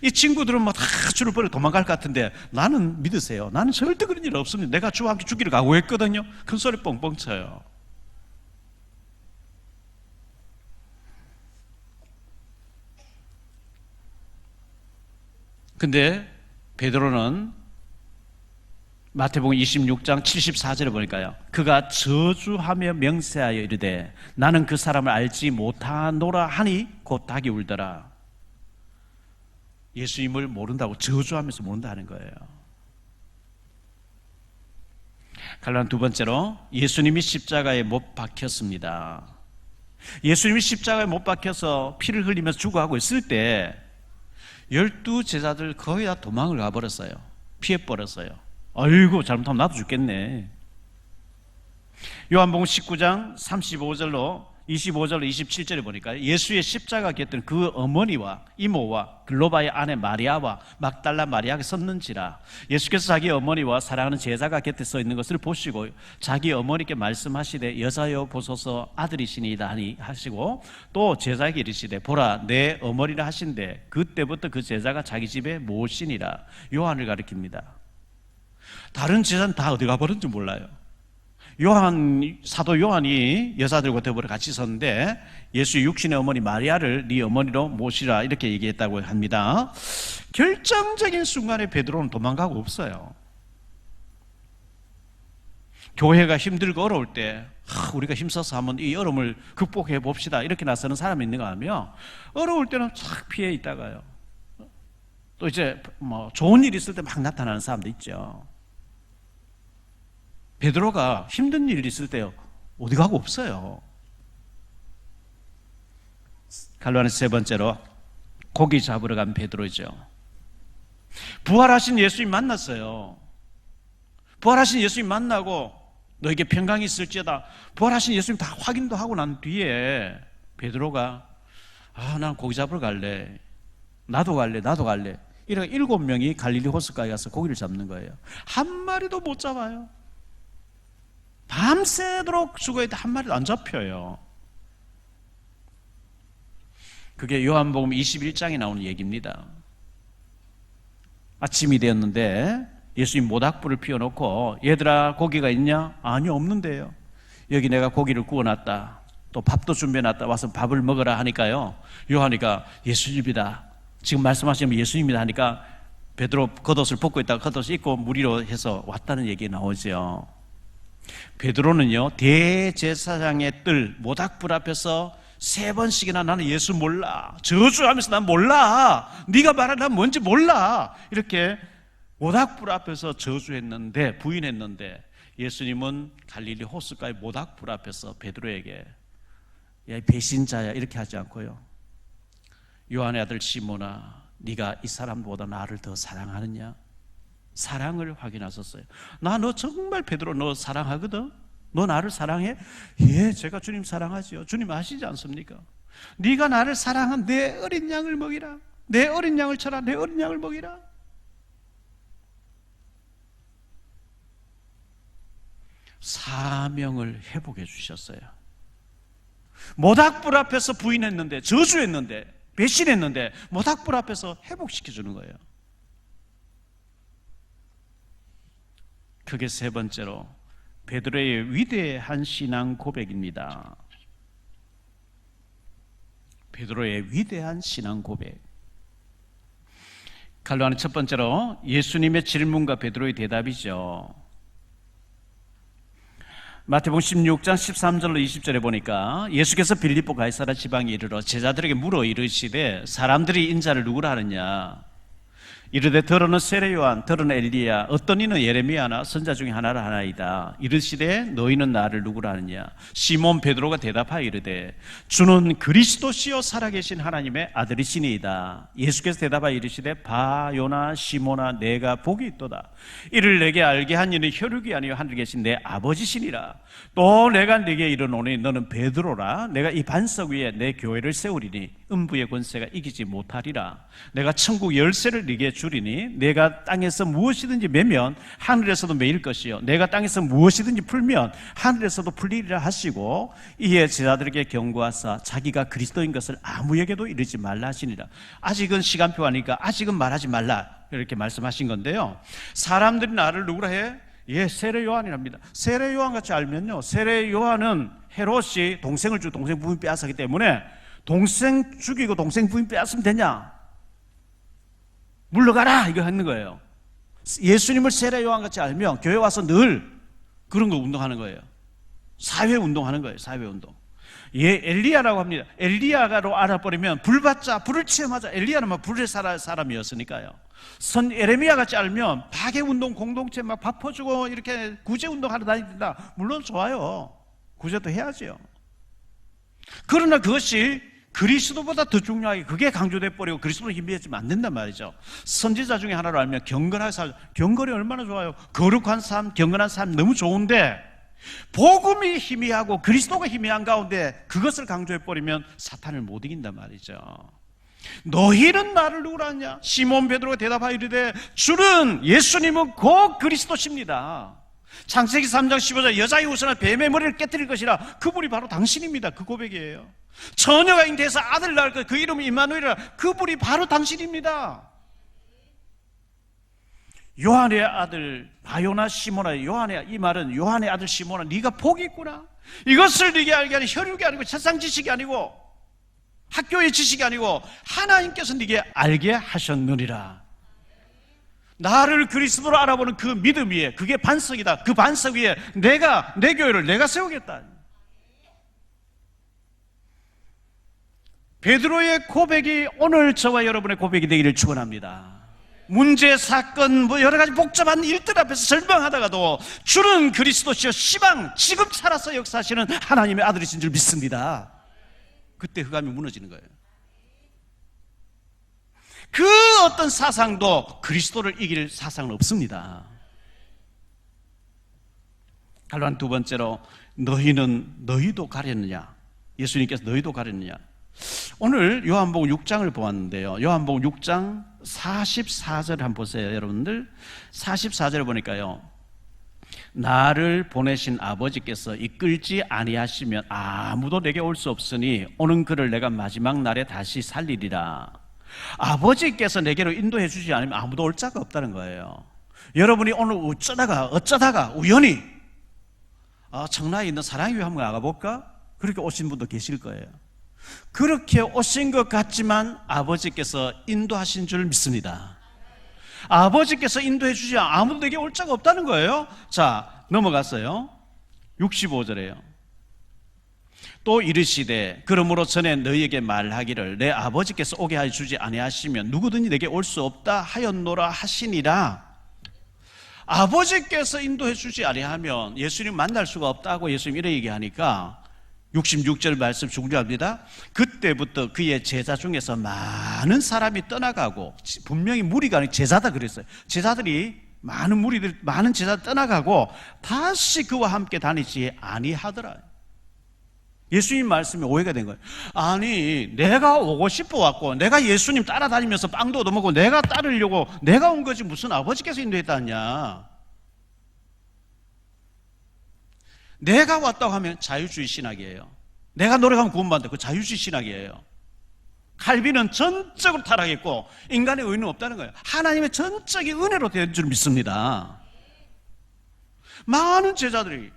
이 친구들은 뭐 다 주를 버리고 도망갈 것 같은데 나는 믿으세요. 나는 절대 그런 일 없습니다. 내가 주와 함께 죽기를 각오했거든요. 큰 소리 뻥뻥 쳐요. 근데 베드로는 마태복음 26장 74절에 보니까요, 그가 저주하며 명세하여 이르되 나는 그 사람을 알지 못하노라 하니 곧 닭이 울더라. 예수님을 모른다고 저주하면서 모른다는 거예요. 갈라는 두 번째로 예수님이 십자가에 못 박혔습니다. 예수님이 십자가에 못 박혀서 피를 흘리면서 죽어가고 있을 때 12제자들 거의 다 도망을 가버렸어요. 피해버렸어요. 아이고, 잘못하면 나도 죽겠네. 요한복음 19장 35절로 25절로 27절에 보니까 예수의 십자가 곁에 그 어머니와 이모와 글로바의 아내 마리아와 막달라 마리아가 섰는지라. 예수께서 자기 어머니와 사랑하는 제자가 곁에 서 있는 것을 보시고 자기 어머니께 말씀하시되 여자여 보소서 아들이시니이다 하니 하시고 또 제자에게 이르시되 보라 내 어머니라 하신대 그때부터 그 제자가 자기 집에 모시니라. 요한을 가리킵니다. 다른 제자는 다 어디 가버렸는지 몰라요. 사도 요한이 여자들과 더불어 같이 섰는데 예수의 육신의 어머니 마리아를 네 어머니로 모시라 이렇게 얘기했다고 합니다. 결정적인 순간에 베드로는 도망가고 없어요. 교회가 힘들고 어려울 때 우리가 힘써서 한번 이 어려움을 극복해 봅시다 이렇게 나서는 사람이 있는가 하면 어려울 때는 쫙 피해 있다가요, 또 이제 뭐 좋은 일 있을 때 막 나타나는 사람도 있죠. 베드로가 힘든 일 있을 때 어디 가고 없어요. 갈로안에서 세 번째로 고기 잡으러 간 베드로죠. 부활하신 예수님 만났어요. 부활하신 예수님 만나고 너에게 평강이 있을지어다. 부활하신 예수님 다 확인도 하고 난 뒤에 베드로가 난 고기 잡으러 갈래. 나도 갈래. 이렇게 7명이 갈릴리 호수가에 가서 고기를 잡는 거예요. 한 마리도 못 잡아요. 밤새도록 죽어야 돼. 한 마리도 안 잡혀요. 그게 요한복음 21장에 나오는 얘기입니다. 아침이 되었는데 예수님 모닥불을 피워놓고 얘들아 고기가 있냐? 아니 없는데요. 여기 내가 고기를 구워놨다. 또 밥도 준비해놨다. 와서 밥을 먹으라 하니까요, 요한이가 예수님이다. 지금 말씀하시면 예수님이다 하니까 베드로 겉옷을 벗고 있다가 겉옷을 입고 무리로 해서 왔다는 얘기 나오죠. 베드로는요 대제사장의 뜰 모닥불 앞에서 3번씩이나 나는 예수 몰라 저주하면서 난 몰라 네가 말하는 난 뭔지 몰라 이렇게 모닥불 앞에서 저주했는데 부인했는데 예수님은 갈릴리 호수가의 모닥불 앞에서 베드로에게 야 배신자야 이렇게 하지 않고요, 요한의 아들 시몬아 네가 이 사람보다 나를 더 사랑하느냐? 사랑을 확인하셨어요. 나 너 정말 베드로 너 사랑하거든? 너 나를 사랑해? 예, 제가 주님 사랑하지요. 주님 아시지 않습니까? 네가 나를 사랑한 내 어린 양을 먹이라. 내 어린 양을 쳐라. 내 어린 양을 먹이라. 사명을 회복해 주셨어요. 모닥불 앞에서 부인했는데 저주했는데 배신했는데 모닥불 앞에서 회복시켜 주는 거예요. 그게 세 번째로 베드로의 위대한 신앙 고백입니다. 베드로의 위대한 신앙 고백. 칼로하는 첫 번째로 예수님의 질문과 베드로의 대답이죠. 마태복음 16장 13절로 20절에 보니까 예수께서 빌립보 가이사라 지방에 이르러 제자들에게 물어 이르시되 사람들이 인자를 누구라 하느냐. 이르되 더러는 세례 요한, 더러는 엘리야, 어떤 이는 예레미야나 선자 중에 하나라 하나이다. 이르시되 너희는 나를 누구라 하느냐. 시몬 베드로가 대답하여 이르되 주는 그리스도시요 살아계신 하나님의 아들이시니이다. 예수께서 대답하여 이르시되 바요나 시몬아 내가 복이 있도다. 이를 내게 알게 한 이는 혈육이 아니요 하늘에 계신 내 아버지시니라. 또 내가 네게 이르노니 너는 베드로라. 내가 이 반석 위에 내 교회를 세우리니 음부의 권세가 이기지 못하리라. 내가 천국 열쇠를 네게 주리니 내가 땅에서 무엇이든지 매면 하늘에서도 매일 것이요 내가 땅에서 무엇이든지 풀면 하늘에서도 풀리리라 하시고 이에 제자들에게 경고하사 자기가 그리스도인 것을 아무에게도 이르지 말라 하시니라. 아직은 시간표 아니까 아직은 말하지 말라 이렇게 말씀하신 건데요. 사람들이 나를 누구라 해? 예, 세례 요한이랍니다. 세례 요한 같이 알면요, 세례 요한은 헤롯이 동생을 죽이고 동생 부인 빼앗았기 때문에 동생 죽이고 동생 부인 빼앗으면 되냐? 물러가라! 이거 하는 거예요. 예수님을 세례 요한 같이 알면 교회 와서 늘 그런 거 운동하는 거예요. 사회 운동하는 거예요. 사회 운동. 예, 엘리야라고 합니다. 엘리야가로 알아버리면 불 받자, 불을 체험하자. 엘리야는 막 불의 사람이었으니까요. 선 예레미야 같이 알면 파괴 운동 공동체 막 밥 퍼주고 이렇게 구제 운동하러 다닌다. 물론 좋아요. 구제도 해야죠. 그러나 그것이 그리스도보다 더 중요하게 그게 강조돼 버리고 그리스도로 힘비해지면 안 된단 말이죠. 선지자 중에 하나로 알면 경건한 삶, 경건이 얼마나 좋아요. 거룩한 삶, 경건한 삶 너무 좋은데 복음이 희미하고 그리스도가 희미한 가운데 그것을 강조해 버리면 사탄을 못 이긴단 말이죠. 너희는 나를 누구라 하냐? 시몬 베드로가 대답하여 이르되 주는 예수님은 곧 그리스도십니다. 창세기 3장 15절 여자의 우선은 뱀의 머리를 깨뜨릴 것이라 그분이 바로 당신입니다. 그 고백이에요. 처녀가 잉태해서 아들 낳을 것 그 이름이 임마누엘이라 그분이 바로 당신입니다. 요한의 아들 바요나 시모나 요한의 이 말은 요한의 아들 시모나 네가 복이 있구나. 이것을 네게 알게 하는 혈육이 아니고 세상 지식이 아니고 학교의 지식이 아니고 하나님께서 네게 알게 하셨느니라. 나를 그리스도로 알아보는 그 믿음 위에 그게 반석이다. 그 반석 위에 내가 내 교회를 내가 세우겠다. 베드로의 고백이 오늘 저와 여러분의 고백이 되기를 축원합니다. 문제, 사건, 여러 가지 복잡한 일들 앞에서 절망하다가도 주는 그리스도시여 시방 지금 살아서 역사하시는 하나님의 아들이신 줄 믿습니다. 그때 흑암이 무너지는 거예요. 그 어떤 사상도 그리스도를 이길 사상은 없습니다. 갈로한 두 번째로 너희도 가렸느냐? 예수님께서 너희도 가렸느냐? 오늘 요한복음 6장을 보았는데요. 요한복음 6장 44절 한번 보세요. 여러분들 44절을 보니까요, 나를 보내신 아버지께서 이끌지 아니하시면 아무도 내게 올 수 없으니 오는 그를 내가 마지막 날에 다시 살리리라. 아버지께서 내게로 인도해 주지 않으면 아무도 올 자가 없다는 거예요. 여러분이 오늘 어쩌다가 우연히 청라에 있는 사랑교회 한번 나가볼까? 그렇게 오신 분도 계실 거예요. 그렇게 오신 것 같지만 아버지께서 인도하신 줄 믿습니다. 아버지께서 인도해 주지 아무도 내게 올 자가 없다는 거예요. 자, 넘어갔어요. 65절에요. 또 이르시되 그러므로 전에 너희에게 말하기를 내 아버지께서 오게 하여 주지 아니하시면 누구든지 내게 올 수 없다 하였노라 하시니라. 아버지께서 인도해 주지 아니하면 예수님 만날 수가 없다고 예수님 이렇게 얘기하니까 66절 말씀 중요합니다. 그때부터 그의 제자 중에서 많은 사람이 떠나가고, 분명히 무리가 아니고 제자다 그랬어요. 제자들이 많은 제자 떠나가고 다시 그와 함께 다니지 아니하더라. 예수님 말씀에 오해가 된 거예요. 아니, 내가 오고 싶어 왔고 내가 예수님 따라다니면서 빵도 얻어먹고 내가 따르려고 내가 온 거지 무슨 아버지께서 인도했다냐. 내가 왔다고 하면 자유주의 신학이에요. 내가 노력하면 구원받는다. 그 자유주의 신학이에요. 칼빈은 전적으로 타락했고 인간의 의는 없다는 거예요. 하나님의 전적인 은혜로 된 줄 믿습니다. 많은 제자들이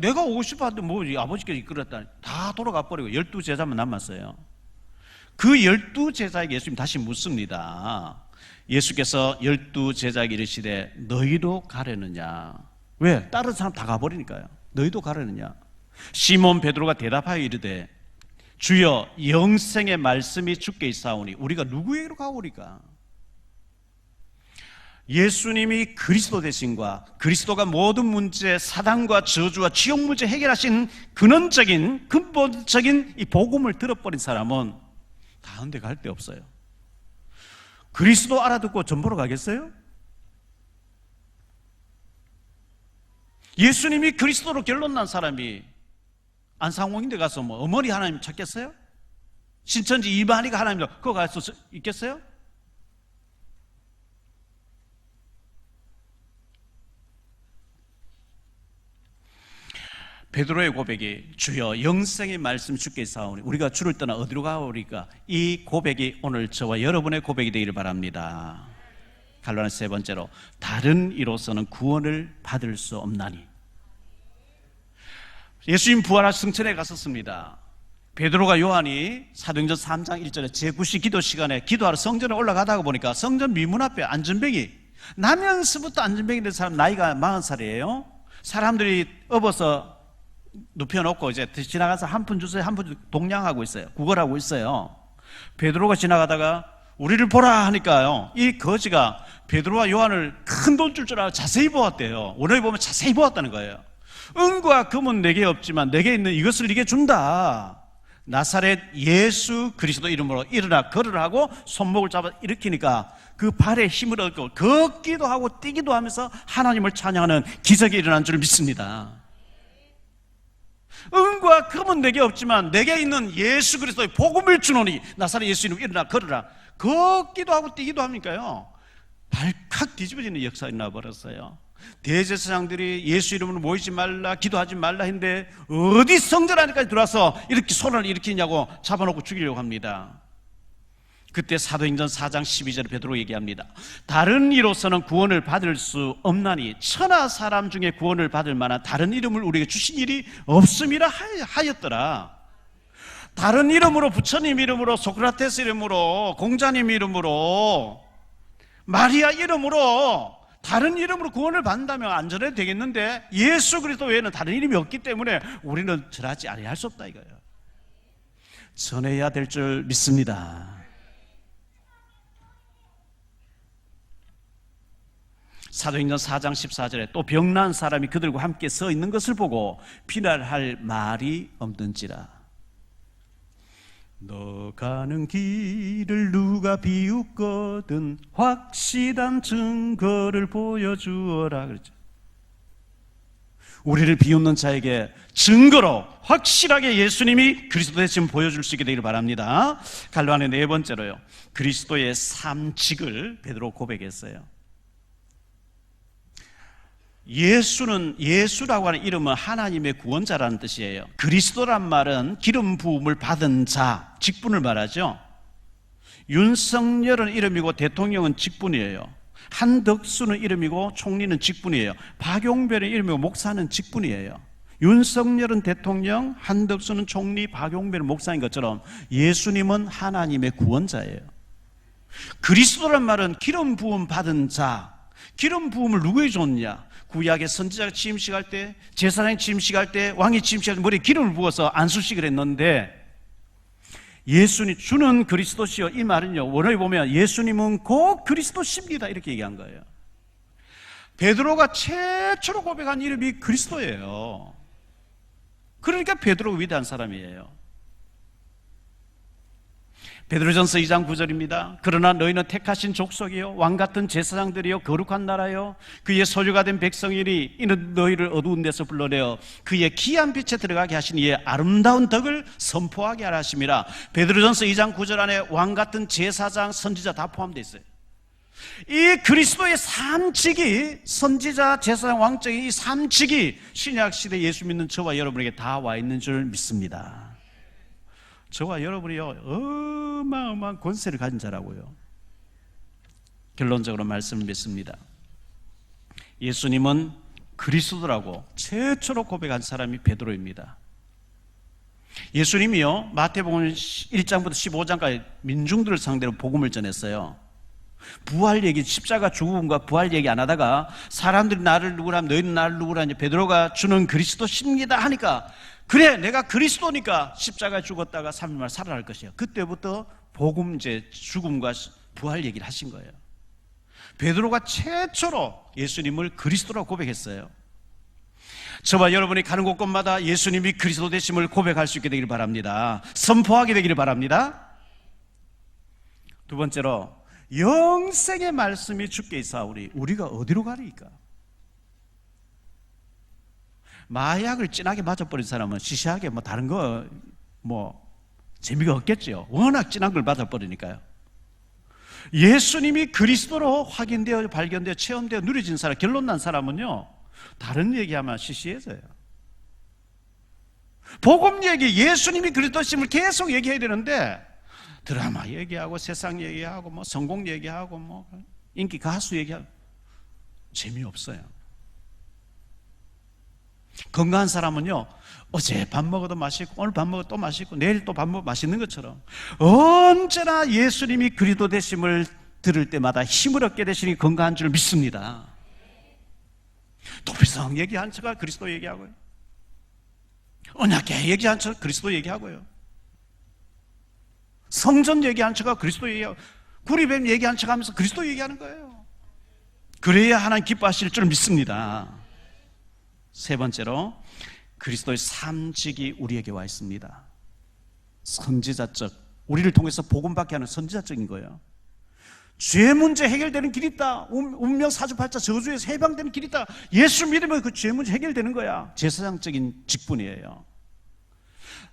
내가 오고 싶었는데 뭐 아버지께서 이끌었다니 다 돌아가 버리고 12제자만 남았어요. 그 12제자에게 예수님 다시 묻습니다. 예수께서 12제자에게 이르시되 너희도 가려느냐? 왜? 다른 사람 다 가버리니까요. 너희도 가려느냐? 시몬 베드로가 대답하여 이르되 주여 영생의 말씀이 주께 있사오니 우리가 누구에게로 가오리까? 예수님이 그리스도 되신과 그리스도가 모든 문제, 사단과 저주와 지옥 문제 해결하신 근원적인 근본적인 이 복음을 들어버린 사람은 다른 데 갈 데 없어요. 그리스도 알아듣고 전 보러 가겠어요? 예수님이 그리스도로 결론 난 사람이 안상홍인데 가서 뭐 어머니 하나님 찾겠어요? 신천지 이만희가 하나님 그거 갈 수 있겠어요? 베드로의 고백이 주여 영생의 말씀 주께 있사오니 우리가 주를 떠나 어디로 가오리까? 이 고백이 오늘 저와 여러분의 고백이 되기를 바랍니다. 갈라는 세 번째로 다른 이로서는 구원을 받을 수 없나니. 예수님 부활하신 승천에 갔었습니다. 베드로가 요한이 사도행전 3장 1절에 제9시 기도 시간에 기도하러 성전에 올라가다가 보니까 성전 미문 앞에 안전뱅이, 나면서부터 안전뱅이 된 사람 나이가 40살이에요 사람들이 업어서 눕혀놓고 이제 지나가서 한 푼 주세요, 한 푼 동냥하고 있어요. 구걸하고 있어요. 베드로가 지나가다가 우리를 보라 하니까요, 이 거지가 베드로와 요한을 큰 돈 줄 줄 알고 자세히 보았대요. 오늘 보면 자세히 보았다는 거예요. 은과 금은 내게 없지만 내게 있는 이것을 네게 준다. 나사렛 예수 그리스도 이름으로 일어나 걸으라 하고 손목을 잡아 일으키니까 그 발에 힘을 얻고 걷기도 하고 뛰기도 하면서 하나님을 찬양하는 기적이 일어난 줄 믿습니다. 은과 금은 내게 없지만 내게 있는 예수 그리스도의 복음을 주노니 나사렛 예수 이름으로 일어나 걸으라. 걷기도 하고 뛰기도 합니까요? 발칵 뒤집어지는 역사가 나버렸어요. 대제사장들이 예수 이름으로 모이지 말라, 기도하지 말라 했는데 어디 성전 안까지 들어와서 이렇게 손을 일으키냐고 잡아놓고 죽이려고 합니다. 그때 사도행전 4장 12절에 베드로 얘기합니다. 다른 이로서는 구원을 받을 수 없나니 천하 사람 중에 구원을 받을 만한 다른 이름을 우리에게 주신 일이 없음이라 하였더라. 다른 이름으로, 부처님 이름으로, 소크라테스 이름으로, 공자님 이름으로, 마리아 이름으로, 다른 이름으로 구원을 받는다면 안전해도 되겠는데 예수 그리스도 외에는 다른 이름이 없기 때문에 우리는 절하지 아니할 수 없다 이거예요. 전해야 될 줄 믿습니다. 사도행전 4장 14절에 또 병난 사람이 그들과 함께 서 있는 것을 보고 비난할 말이 없는지라. 너 가는 길을 누가 비웃거든 확실한 증거를 보여주어라 그랬죠. 우리를 비웃는 자에게 증거로 확실하게 예수님이 그리스도 되심을 보여줄 수 있게 되기를 바랍니다. 갈로안의 네 번째로요, 그리스도의 삼직을 베드로 고백했어요. 예수라고 하는 이름은 하나님의 구원자라는 뜻이에요. 그리스도란 말은 기름 부음을 받은 자, 직분을 말하죠. 윤석열은 이름이고 대통령은 직분이에요. 한덕수는 이름이고 총리는 직분이에요. 박용별은 이름이고 목사는 직분이에요. 윤석열은 대통령, 한덕수는 총리, 박용별은 목사인 것처럼 예수님은 하나님의 구원자예요. 그리스도란 말은 기름 부음 받은 자, 기름 부음을 누구에게 줬냐? 구약의 선지자가 취임식할 때, 제사장이 취임식할 때, 왕이 취임식할 때 머리에 기름을 부어서 안수식을 했는데 예수님 주는 그리스도시여, 이 말은요 원어에 보면 예수님은 곧 그리스도십니다 이렇게 얘기한 거예요. 베드로가 최초로 고백한 이름이 그리스도예요. 그러니까 베드로가 위대한 사람이에요. 베드로전서 2장 9절입니다. 그러나 너희는 택하신 족속이요 왕같은 제사장들이요 거룩한 나라요 그의 소유가 된 백성이니 이는 너희를 어두운 데서 불러내어 그의 귀한 빛에 들어가게 하신 이의 아름다운 덕을 선포하게 하라 하심이라. 베드로전서 2장 9절 안에 왕같은 제사장, 선지자 다 포함되어 있어요. 이 그리스도의 삼직이, 선지자, 제사장, 왕적인 이 삼직이 신약시대 예수 믿는 저와 여러분에게 다 와 있는 줄 믿습니다. 저와 여러분이요 어마어마한 권세를 가진 자라고요. 결론적으로 말씀을 믿습니다. 예수님은 그리스도라고 최초로 고백한 사람이 베드로입니다. 예수님이요 마태복음 1장부터 15장까지 민중들을 상대로 복음을 전했어요. 부활 얘기, 십자가 죽음과 부활 얘기 안 하다가 사람들이 나를 누구라, 너희는 나를 누구라, 이제 베드로가 주는 그리스도십니다 하니까, 그래 내가 그리스도니까 십자가 죽었다가 3일 만에 살아날 것이야. 그때부터 복음, 이제 죽음과 부활 얘기를 하신 거예요. 베드로가 최초로 예수님을 그리스도라고 고백했어요. 저와 여러분이 가는 곳곳마다 예수님이 그리스도 되심을 고백할 수 있게 되기를 바랍니다. 선포하게 되기를 바랍니다. 두 번째로, 영생의 말씀이 주께 있사오니 우리가 어디로 가리까? 마약을 진하게 맞아버린 사람은 시시하게 뭐 다른 거 뭐 재미가 없겠죠. 워낙 진한 걸 맞아버리니까요. 예수님이 그리스도로 확인되어 발견되어 체험되어 누려진 사람, 결론 난 사람은요, 다른 얘기하면 시시해져요. 복음 얘기, 예수님이 그리스도심을 계속 얘기해야 되는데 드라마 얘기하고 세상 얘기하고 뭐 성공 얘기하고 뭐 인기 가수 얘기하고 재미없어요. 건강한 사람은요, 어제 밥 먹어도 맛있고 오늘 밥 먹어도 또 맛있고 내일 또 밥 먹어도 맛있는 것처럼 언제나 예수님이 그리스도 되심을 들을 때마다 힘을 얻게 되시니 건강한 줄 믿습니다. 도피성 얘기한 척가 그리스도 얘기하고요, 언약궤 얘기한 척 그리스도 얘기하고요, 성전 얘기한 척가 그리스도 얘기하고, 구리뱀 얘기한 척 하면서 그리스도 얘기하는 거예요. 그래야 하나님 기뻐하실 줄 믿습니다. 세 번째로, 그리스도의 삶직이 우리에게 와 있습니다. 선지자적, 우리를 통해서 복음받게 하는 선지자적인 거예요. 죄 문제 해결되는 길이 있다. 운명 사주팔자 저주에서 해방되는 길이 있다. 예수 믿으면 그 죄 문제 해결되는 거야. 제사장적인 직분이에요.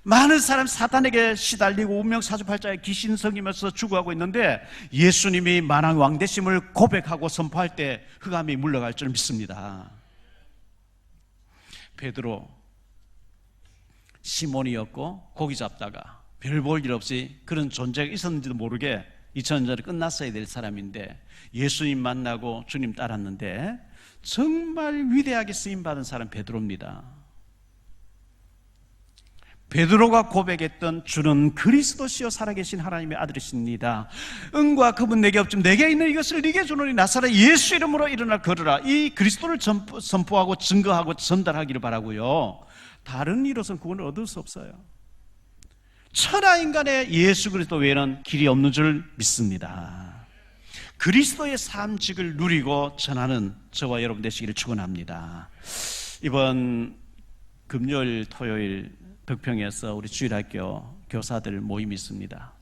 많은 사람 사탄에게 시달리고 운명 사주팔자에 귀신 성이면서 죽어가고 있는데 예수님이 만왕 왕 되심을 고백하고 선포할 때 흑암이 물러갈 줄 믿습니다. 베드로, 시몬이었고 고기 잡다가 별 볼 일 없이 그런 존재가 있었는지도 모르게 2000년 전에 끝났어야 될 사람인데 예수님 만나고 주님 따랐는데 정말 위대하게 쓰임받은 사람 베드로입니다. 베드로가 고백했던 주는 그리스도시요 살아계신 하나님의 아들이십니다. 응과 금은 내게 없지만 내게 있는 이것을 네게 주노니 나사렛 예수 이름으로 일어나 걸으라. 이 그리스도를 선포하고 증거하고 전달하기를 바라고요. 다른 이로서는 구원을 얻을 수 없어요. 천하인간의 예수 그리스도 외에는 길이 없는 줄 믿습니다. 그리스도의 삶직을 누리고 전하는 저와 여러분 되시기를 축원합니다. 이번 금요일 토요일 덕평에서 우리 주일학교 교사들 모임이 있습니다.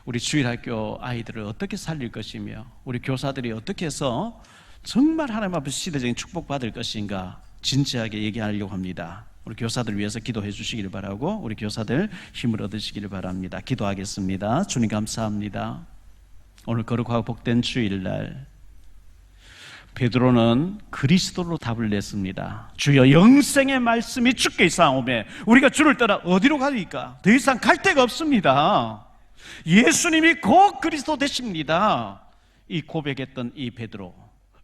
우리 주일학교 아이들을 어떻게 살릴 것이며 우리 교사들이 어떻게 해서 정말 하나님 앞에 시대적인 축복받을 것인가 진지하게 얘기하려고 합니다. 우리 교사들 위해서 기도해 주시기를 바라고 우리 교사들 힘을 얻으시기를 바랍니다. 기도하겠습니다. 주님 감사합니다. 오늘 거룩하고 복된 주일날 베드로는 그리스도로 답을 냈습니다. 주여 영생의 말씀이 주께 있사오매 우리가 주를 따라 어디로 가리까? 더 이상 갈 데가 없습니다. 예수님이 곧 그리스도 되십니다. 이 고백했던 이 베드로,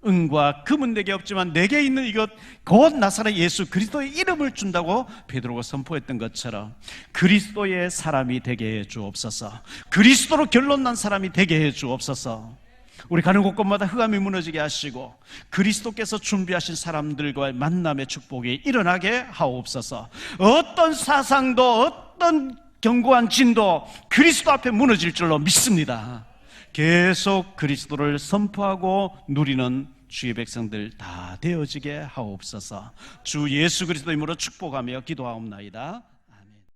은과 금은 내게 없지만 내게 있는 이것 곧 나사렛 예수 그리스도의 이름을 준다고 베드로가 선포했던 것처럼 그리스도의 사람이 되게 해 주옵소서. 그리스도로 결론난 사람이 되게 해 주옵소서. 우리 가는 곳곳마다 흑암이 무너지게 하시고 그리스도께서 준비하신 사람들과의 만남의 축복이 일어나게 하옵소서. 어떤 사상도 어떤 견고한 진도 그리스도 앞에 무너질 줄로 믿습니다. 계속 그리스도를 선포하고 누리는 주의 백성들 다 되어지게 하옵소서. 주 예수 그리스도 이름으로 축복하며 기도하옵나이다.